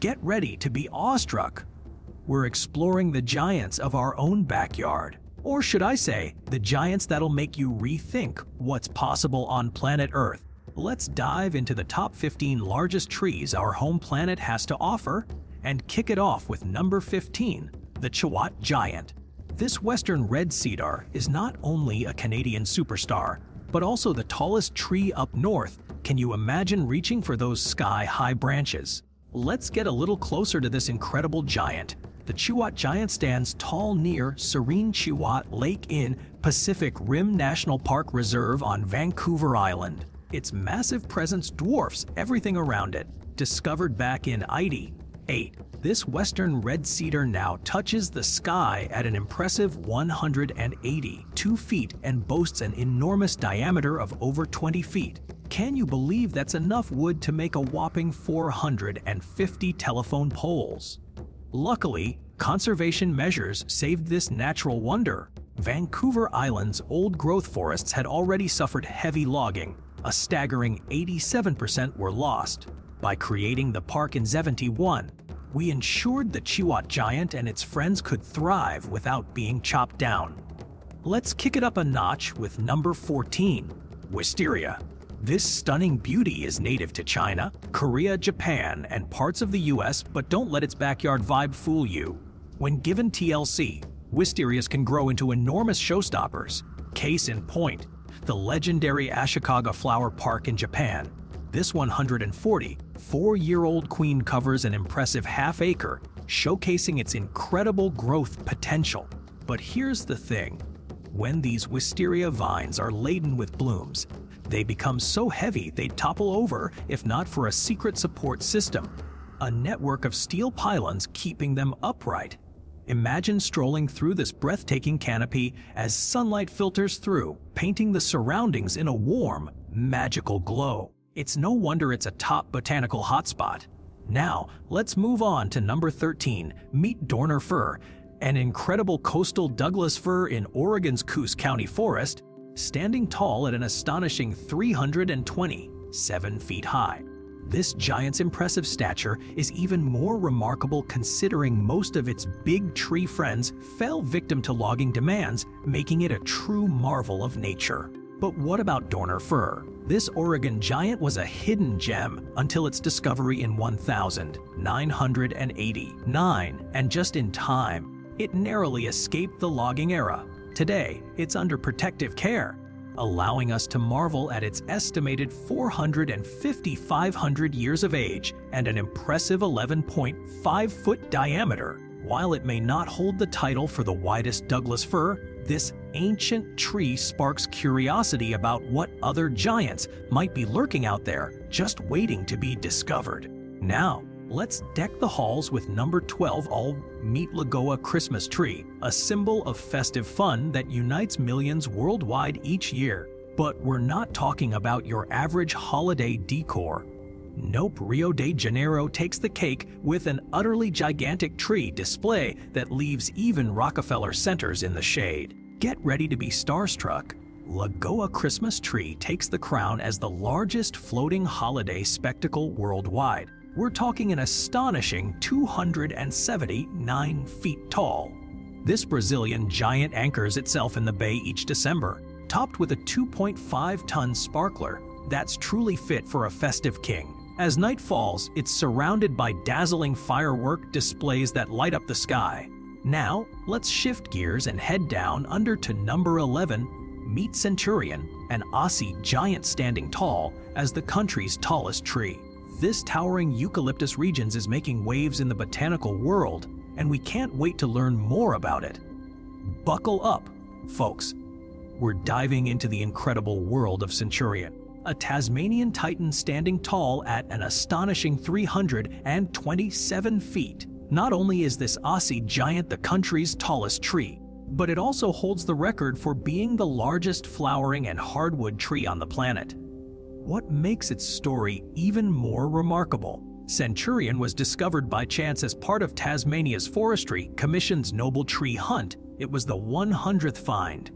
Get ready to be awestruck. We're exploring the giants of our own backyard. Or should I say, the giants that'll make you rethink what's possible on planet Earth. Let's dive into the top 15 largest trees our home planet has to offer and kick it off with number 15, the Chihuahua Giant. This western red cedar is not only a Canadian superstar, but also the tallest tree up north. Can you imagine reaching for those sky-high branches? Let's get a little closer to this incredible giant. The Chihuahua Giant stands tall near serene Chihuahua Lake in Pacific Rim National Park Reserve on Vancouver Island. Its massive presence dwarfs everything around it. Discovered back in 1988, this western red cedar now touches the sky at an impressive 182 feet and boasts an enormous diameter of over 20 feet. Can you believe that's enough wood to make a whopping 450 telephone poles? Luckily, conservation measures saved this natural wonder. Vancouver Island's old-growth forests had already suffered heavy logging. A staggering 87% were lost. By creating the park in 1971, we ensured the Chihuahua Giant and its friends could thrive without being chopped down. Let's kick it up a notch with number 14, Wisteria. This stunning beauty is native to China, Korea, Japan, and parts of the US, but don't let its backyard vibe fool you. When given TLC, wisterias can grow into enormous showstoppers. Case in point, the legendary Ashikaga Flower Park in Japan. This 144-year-old queen covers an impressive half-acre, showcasing its incredible growth potential. But here's the thing. When these wisteria vines are laden with blooms, they become so heavy they'd topple over if not for a secret support system, a network of steel pylons keeping them upright. Imagine strolling through this breathtaking canopy as sunlight filters through, painting the surroundings in a warm, magical glow. It's no wonder it's a top botanical hotspot. Now, let's move on to number 13, meet Dorner fir, an incredible coastal Douglas fir in Oregon's Coos County Forest, standing tall at an astonishing 327 feet high. This giant's impressive stature is even more remarkable considering most of its big tree friends fell victim to logging demands, making it a true marvel of nature. But what about Dorner fir? This Oregon giant was a hidden gem until its discovery in 1989, and just in time, it narrowly escaped the logging era. Today, it's under protective care, allowing us to marvel at its estimated 450-500 years of age and an impressive 11.5-foot diameter. While it may not hold the title for the widest Douglas fir, this ancient tree sparks curiosity about what other giants might be lurking out there, just waiting to be discovered. Now, let's deck the halls with number 12, meet Lagoa Christmas tree, a symbol of festive fun that unites millions worldwide each year. But we're not talking about your average holiday decor. Nope, Rio de Janeiro takes the cake with an utterly gigantic tree display that leaves even Rockefeller Centers in the shade. Get ready to be starstruck. Lagoa Christmas tree takes the crown as the largest floating holiday spectacle worldwide. We're talking an astonishing 279 feet tall. This Brazilian giant anchors itself in the bay each December, topped with a 2.5-ton sparkler that's truly fit for a festive king. As night falls, it's surrounded by dazzling firework displays that light up the sky. Now, let's shift gears and head down under to number 11, meet Centurion, an Aussie giant standing tall as the country's tallest tree. This towering eucalyptus region is making waves in the botanical world, and we can't wait to learn more about it. Buckle up, folks. We're diving into the incredible world of Centurion, a Tasmanian titan standing tall at an astonishing 327 feet. Not only is this Aussie giant the country's tallest tree, but it also holds the record for being the largest flowering and hardwood tree on the planet. What makes its story even more remarkable? Centurion was discovered by chance as part of Tasmania's Forestry Commission's Noble Tree Hunt. It was the 100th find.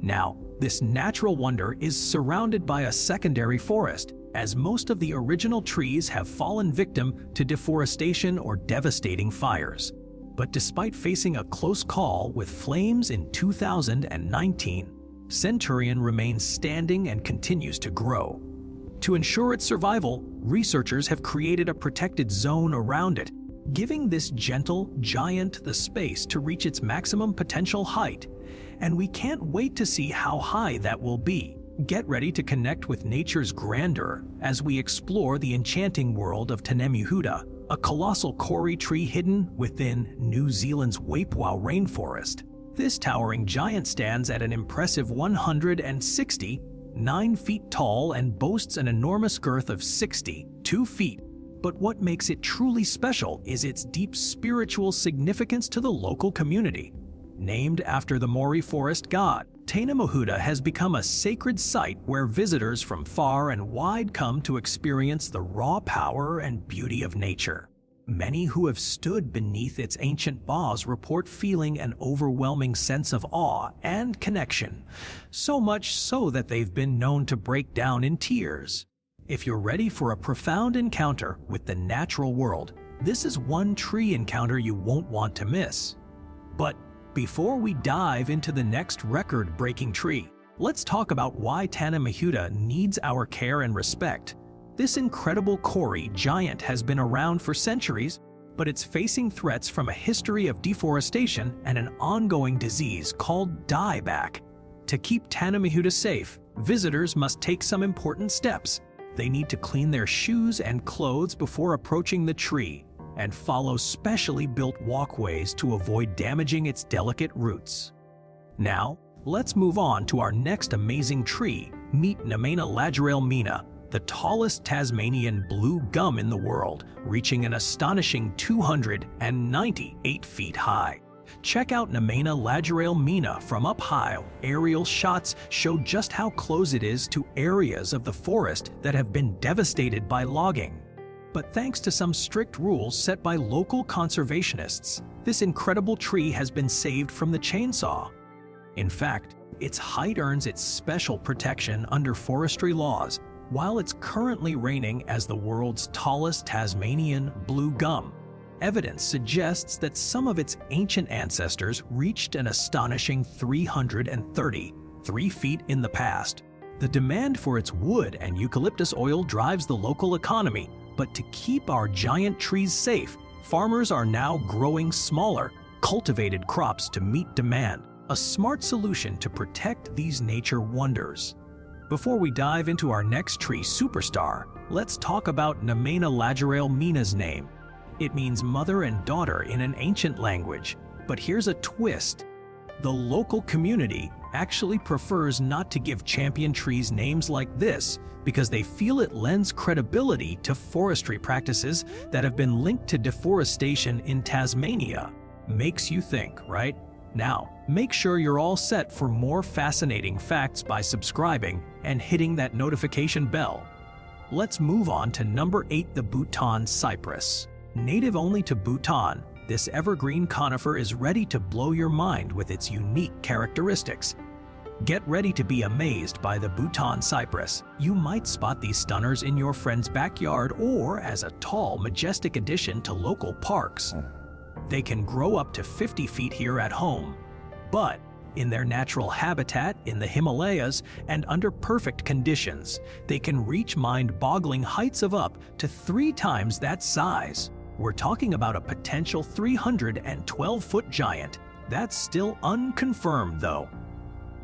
Now, this natural wonder is surrounded by a secondary forest, as most of the original trees have fallen victim to deforestation or devastating fires. But despite facing a close call with flames in 2019, Centurion remains standing and continues to grow. To ensure its survival, researchers have created a protected zone around it, giving this gentle giant the space to reach its maximum potential height. And we can't wait to see how high that will be. Get ready to connect with nature's grandeur as we explore the enchanting world of Tanemuhuda, a colossal kauri tree hidden within New Zealand's Waipoua rainforest. This towering giant stands at an impressive 169 feet tall and boasts an enormous girth of 62 feet. But what makes it truly special is its deep spiritual significance to the local community. Named after the Maori forest god, Tanemuhuda has become a sacred site where visitors from far and wide come to experience the raw power and beauty of nature. Many who have stood beneath its ancient boughs report feeling an overwhelming sense of awe and connection, so much so that they've been known to break down in tears. If you're ready for a profound encounter with the natural world, this is one tree encounter you won't want to miss. But before we dive into the next record-breaking tree, let's talk about why Tanemuhuda needs our care and respect. This incredible kauri giant has been around for centuries, but it's facing threats from a history of deforestation and an ongoing disease called dieback. To keep Tanemuhuda safe, visitors must take some important steps. They need to clean their shoes and clothes before approaching the tree and follow specially built walkways to avoid damaging its delicate roots. Now, let's move on to our next amazing tree. Meet Nemaina lagerale, the tallest Tasmanian blue gum in the world, reaching an astonishing 298 feet high. Check out Nemaina lagerale from up high. Aerial shots show just how close it is to areas of the forest that have been devastated by logging. But thanks to some strict rules set by local conservationists, this incredible tree has been saved from the chainsaw. In fact, its height earns its special protection under forestry laws, while it's currently reigning as the world's tallest Tasmanian blue gum. Evidence suggests that some of its ancient ancestors reached an astonishing 333 feet in the past. The demand for its wood and eucalyptus oil drives the local economy, but to keep our giant trees safe, farmers are now growing smaller, cultivated crops to meet demand, a smart solution to protect these nature wonders. Before we dive into our next tree superstar, let's talk about Nemaina lagerale name. It means mother and daughter in an ancient language, but here's a twist. The local community actually prefers not to give champion trees names like this because they feel it lends credibility to forestry practices that have been linked to deforestation in Tasmania. Makes you think, right? Now, make sure you're all set for more fascinating facts by subscribing and hitting that notification bell. Let's move on to number 8, the Bhutan cypress. Native only to Bhutan, this evergreen conifer is ready to blow your mind with its unique characteristics. Get ready to be amazed by the Bhutan cypress. You might spot these stunners in your friend's backyard or as a tall, majestic addition to local parks. They can grow up to 50 feet here at home, but in their natural habitat in the Himalayas and under perfect conditions, they can reach mind-boggling heights of up to 3 times that size. We're talking about a potential 312-foot giant. That's still unconfirmed, though.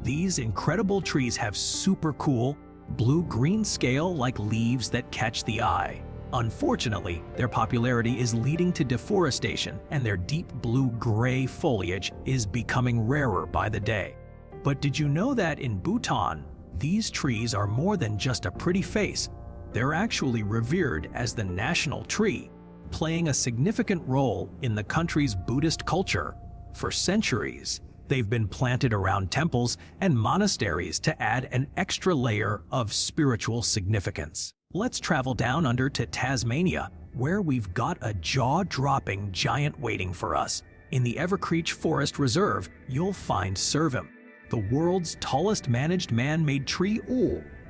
These incredible trees have super cool, blue-green scale-like leaves that catch the eye. Unfortunately, their popularity is leading to deforestation, and their deep blue-gray foliage is becoming rarer by the day. But did you know that in Bhutan, these trees are more than just a pretty face? They're actually revered as the national tree, playing a significant role in the country's Buddhist culture. For centuries, they've been planted around temples and monasteries to add an extra layer of spiritual significance. Let's travel down under to Tasmania, where we've got a jaw-dropping giant waiting for us. In the Evercreech Forest Reserve, you'll find Servam, the world's tallest managed man-made tree.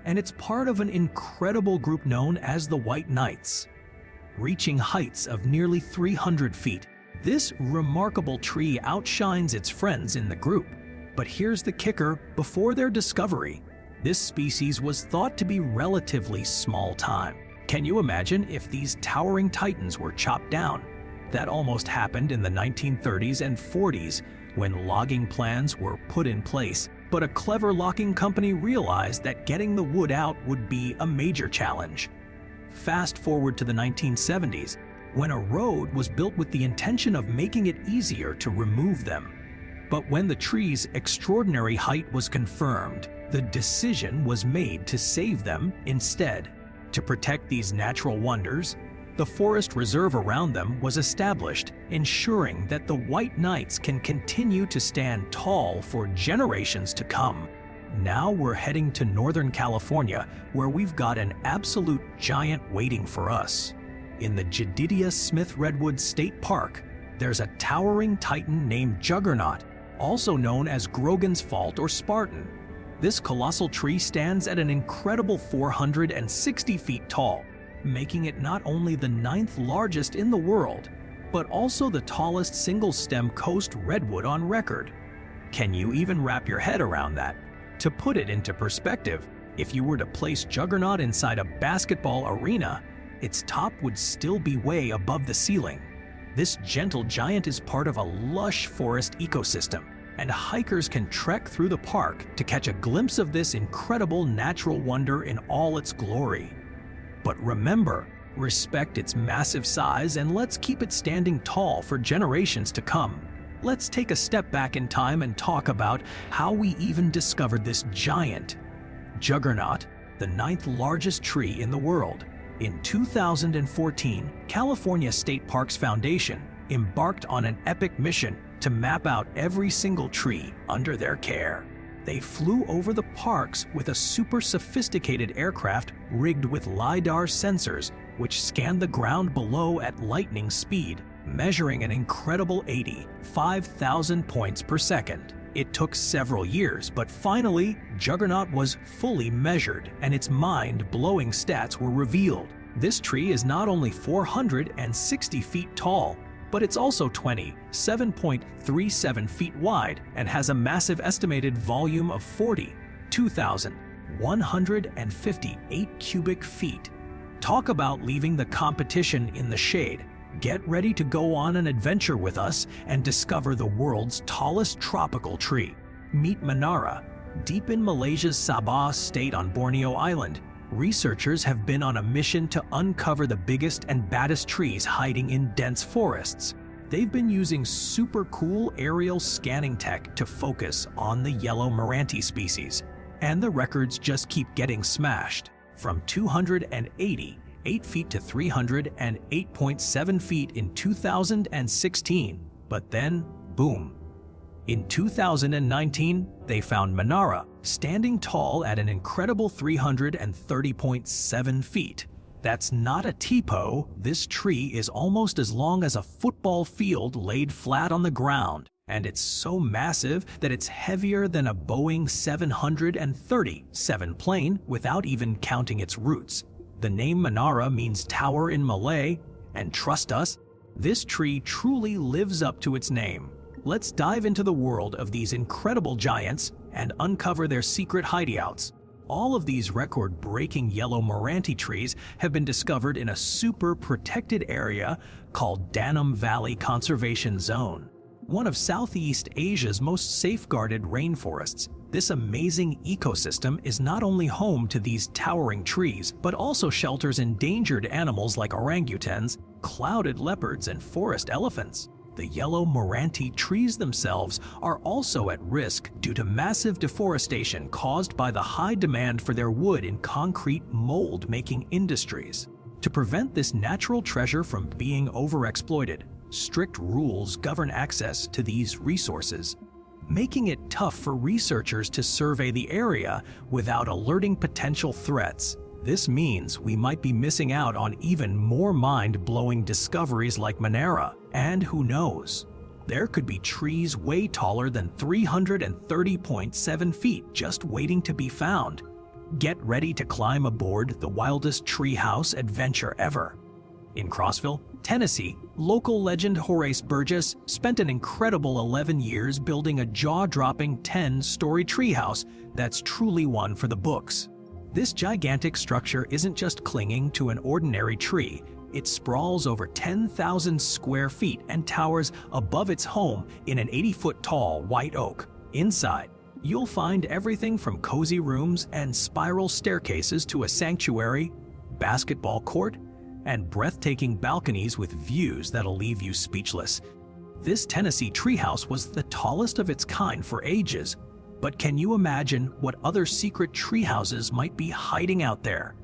and it's part of an incredible group known as the White Knights. Reaching heights of nearly 300 feet, this remarkable tree outshines its friends in the group. But here's the kicker: before their discovery, this species was thought to be relatively small time. Can you imagine if these towering titans were chopped down? That almost happened in the 1930s and 40s when logging plans were put in place. But a clever logging company realized that getting the wood out would be a major challenge. Fast forward to the 1970s, when a road was built with the intention of making it easier to remove them. But when the tree's extraordinary height was confirmed, the decision was made to save them instead. To protect these natural wonders, the forest reserve around them was established, ensuring that the White Knights can continue to stand tall for generations to come. Now we're heading to Northern California, where we've got an absolute giant waiting for us. In the Jedediah Smith Redwood State Park, there's a towering titan named Juggernaut, also known as Grogan's Fault or Spartan. This colossal tree stands at an incredible 460 feet tall, making it not only the 9th largest in the world, but also the tallest single-stem coast redwood on record. Can you even wrap your head around that? To put it into perspective, if you were to place Juggernaut inside a basketball arena, its top would still be way above the ceiling. This gentle giant is part of a lush forest ecosystem, and hikers can trek through the park to catch a glimpse of this incredible natural wonder in all its glory. But remember, respect its massive size and let's keep it standing tall for generations to come. Let's take a step back in time and talk about how we even discovered this giant. Juggernaut, the 9th largest tree in the world. In 2014, California State Parks Foundation embarked on an epic mission to map out every single tree under their care. They flew over the parks with a super sophisticated aircraft rigged with LiDAR sensors, which scanned the ground below at lightning speed, measuring an incredible 85,000 points per second. It took several years, but finally, Juggernaut was fully measured and its mind-blowing stats were revealed. This tree is not only 460 feet tall, but it's also 27.37 feet wide and has a massive estimated volume of 42,158 cubic feet. Talk about leaving the competition in the shade. Get ready to go on an adventure with us and discover the world's tallest tropical tree. Meet Menara. Deep in Malaysia's Sabah state on Borneo Island, researchers have been on a mission to uncover the biggest and baddest trees hiding in dense forests. They've been using super cool aerial scanning tech to focus on the yellow Meranti species, and the records just keep getting smashed. From 288 feet to 308.7 feet in 2016, but then, boom. In 2019, they found Menara, standing tall at an incredible 330.7 feet. That's not a typo. This tree is almost as long as a football field laid flat on the ground, and it's so massive that it's heavier than a Boeing 737 plane without even counting its roots. The name Menara means tower in Malay, and trust us, this tree truly lives up to its name. Let's dive into the world of these incredible giants and uncover their secret hideouts. All of these record-breaking yellow Meranti trees have been discovered in a super protected area called Danam Valley Conservation Zone, one of Southeast Asia's most safeguarded rainforests. This amazing ecosystem is not only home to these towering trees, but also shelters endangered animals like orangutans, clouded leopards, and forest elephants. The yellow Meranti trees themselves are also at risk due to massive deforestation caused by the high demand for their wood in concrete mold-making industries. To prevent this natural treasure from being overexploited, strict rules govern access to these resources, making it tough for researchers to survey the area without alerting potential threats. This means we might be missing out on even more mind-blowing discoveries like Menara. And who knows? There could be trees way taller than 330.7 feet just waiting to be found. Get ready to climb aboard the wildest treehouse adventure ever. In Crossville, Tennessee, local legend Horace Burgess spent an incredible 11 years building a jaw-dropping 10-story treehouse that's truly one for the books. This gigantic structure isn't just clinging to an ordinary tree. It sprawls over 10,000 square feet and towers above its home in an 80-foot-tall white oak. Inside, you'll find everything from cozy rooms and spiral staircases to a sanctuary, basketball court, and breathtaking balconies with views that'll leave you speechless. This Tennessee treehouse was the tallest of its kind for ages, but can you imagine what other secret treehouses might be hiding out there?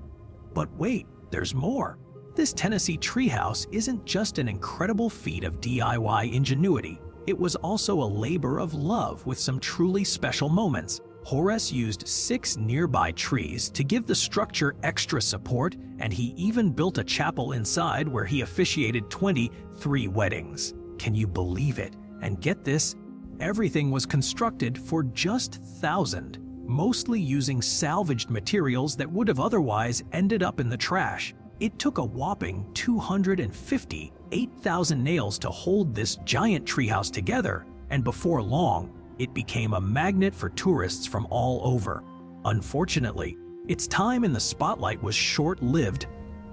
But wait, there's more. This Tennessee treehouse isn't just an incredible feat of DIY ingenuity. It was also a labor of love with some truly special moments. Horace used 6 nearby trees to give the structure extra support, and he even built a chapel inside where he officiated 23 weddings. Can you believe it? And get this, everything was constructed for just $1,000, mostly using salvaged materials that would have otherwise ended up in the trash. It took a whopping 258,000 nails to hold this giant treehouse together, and before long, it became a magnet for tourists from all over. Unfortunately, its time in the spotlight was short-lived.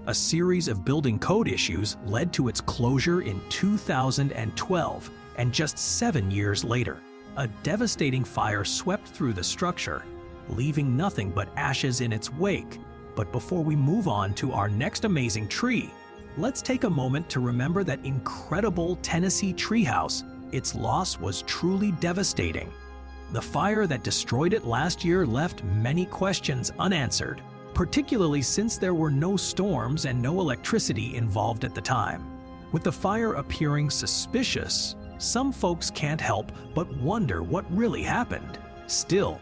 A series of building code issues led to its closure in 2012, and just 7 years later, a devastating fire swept through the structure, leaving nothing but ashes in its wake. But before we move on to our next amazing tree, let's take a moment to remember that incredible Tennessee treehouse. Its loss was truly devastating. The fire that destroyed it last year left many questions unanswered, particularly since there were no storms and no electricity involved at the time. With the fire appearing suspicious, some folks can't help but wonder what really happened. Still,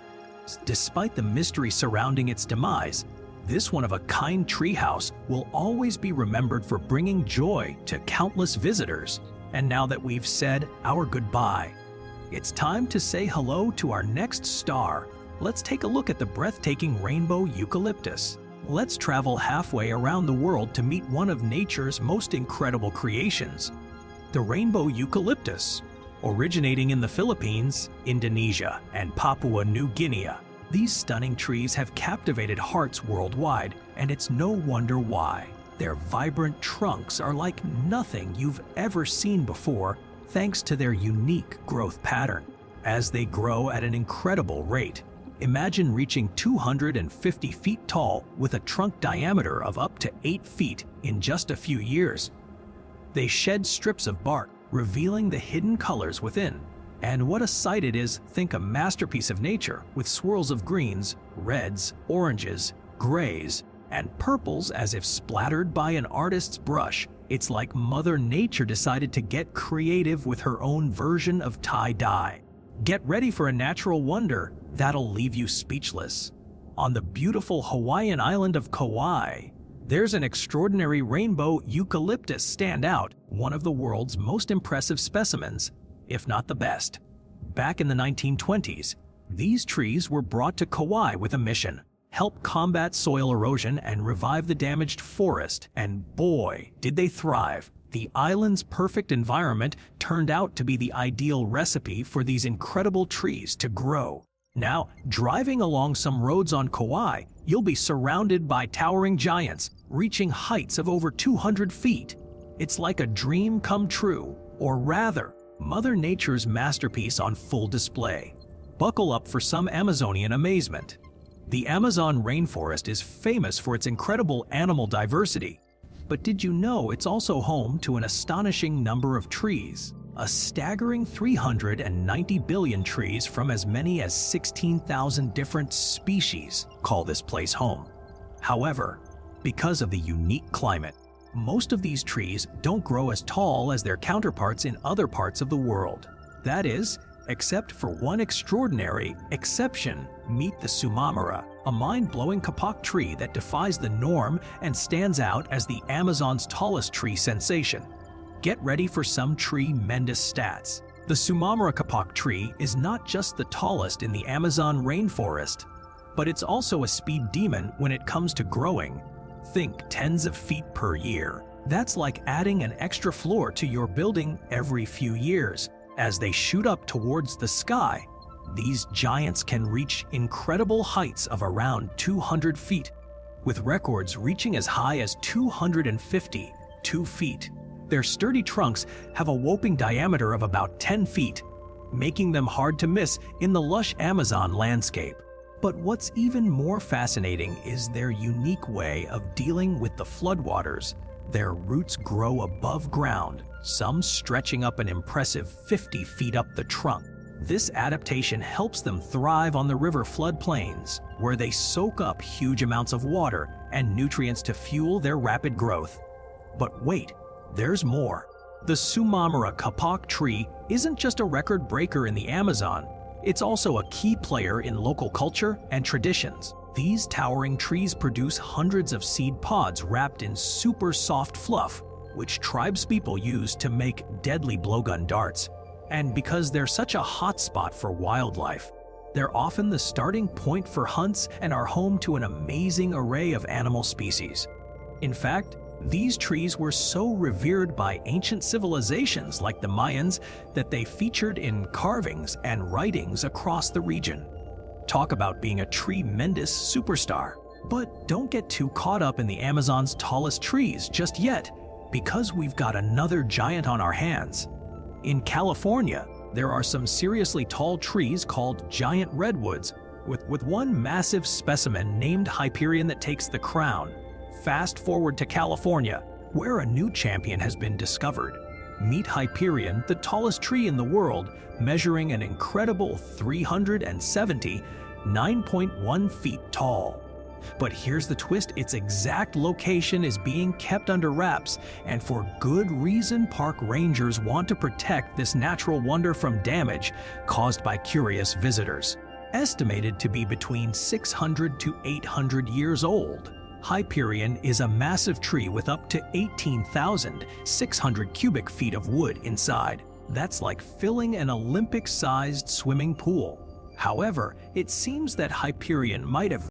despite the mystery surrounding its demise, this one-of-a-kind treehouse will always be remembered for bringing joy to countless visitors. And now that we've said our goodbye, it's time to say hello to our next star. Let's take a look at the breathtaking rainbow eucalyptus. Let's travel halfway around the world to meet one of nature's most incredible creations, the rainbow eucalyptus. Originating in the Philippines, Indonesia, and Papua New Guinea, these stunning trees have captivated hearts worldwide, and it's no wonder why. Their vibrant trunks are like nothing you've ever seen before, thanks to their unique growth pattern. As they grow at an incredible rate, imagine reaching 250 feet tall with a trunk diameter of up to 8 feet in just a few years. They shed strips of bark, revealing the hidden colors within. And what a sight it is! Think a masterpiece of nature with swirls of greens, reds, oranges, grays, and purples as if splattered by an artist's brush. It's like Mother Nature decided to get creative with her own version of tie-dye. Get ready for a natural wonder that'll leave you speechless. On the beautiful Hawaiian island of Kauai, there's an extraordinary rainbow eucalyptus standout, one of the world's most impressive specimens, if not the best. Back in the 1920s, these trees were brought to Kauai with a mission: help combat soil erosion and revive the damaged forest, and boy, did they thrive. The island's perfect environment turned out to be the ideal recipe for these incredible trees to grow. Now, driving along some roads on Kauai, you'll be surrounded by towering giants, reaching heights of over 200 feet. It's like a dream come true, or rather, Mother Nature's masterpiece on full display. Buckle up for some Amazonian amazement. The Amazon rainforest is famous for its incredible animal diversity. But did you know it's also home to an astonishing number of trees? A staggering 390 billion trees from as many as 16,000 different species call this place home. However, because of the unique climate, most of these trees don't grow as tall as their counterparts in other parts of the world. That is, except for one extraordinary exception. Meet the Sumamara, a mind-blowing kapok tree that defies the norm and stands out as the Amazon's tallest tree sensation. Get ready for some tremendous stats. The Sumamara kapok tree is not just the tallest in the Amazon rainforest. But it's also a speed demon when it comes to growing. Think tens of feet per year. That's like adding an extra floor to your building every few years. As they shoot up towards the sky, these giants can reach incredible heights of around 200 feet, with records reaching as high as 252 feet. Their sturdy trunks have a whopping diameter of about 10 feet, making them hard to miss in the lush Amazon landscape. But what's even more fascinating is their unique way of dealing with the floodwaters. Their roots grow above ground, some stretching up an impressive 50 feet up the trunk. This adaptation helps them thrive on the river floodplains, where they soak up huge amounts of water and nutrients to fuel their rapid growth. But wait, there's more. The Sumamara kapok tree isn't just a record breaker in the Amazon, it's also a key player in local culture and traditions. These towering trees produce hundreds of seed pods wrapped in super soft fluff, which tribespeople use to make deadly blowgun darts. And because they're such a hotspot for wildlife, they're often the starting point for hunts and are home to an amazing array of animal species. In fact, these trees were so revered by ancient civilizations like the Mayans that they featured in carvings and writings across the region. Talk about being a tremendous superstar. But don't get too caught up in the Amazon's tallest trees just yet, because we've got another giant on our hands. In California, there are some seriously tall trees called giant redwoods, with one massive specimen named Hyperion that takes the crown. Fast forward to California, where a new champion has been discovered. Meet Hyperion, the tallest tree in the world, measuring an incredible 379.1 feet tall. But here's the twist, its exact location is being kept under wraps, and for good reason. Park rangers want to protect this natural wonder from damage caused by curious visitors. Estimated to be between 600 to 800 years old, Hyperion is a massive tree with up to 18,600 cubic feet of wood inside. That's like filling an Olympic-sized swimming pool. However, it seems that Hyperion might have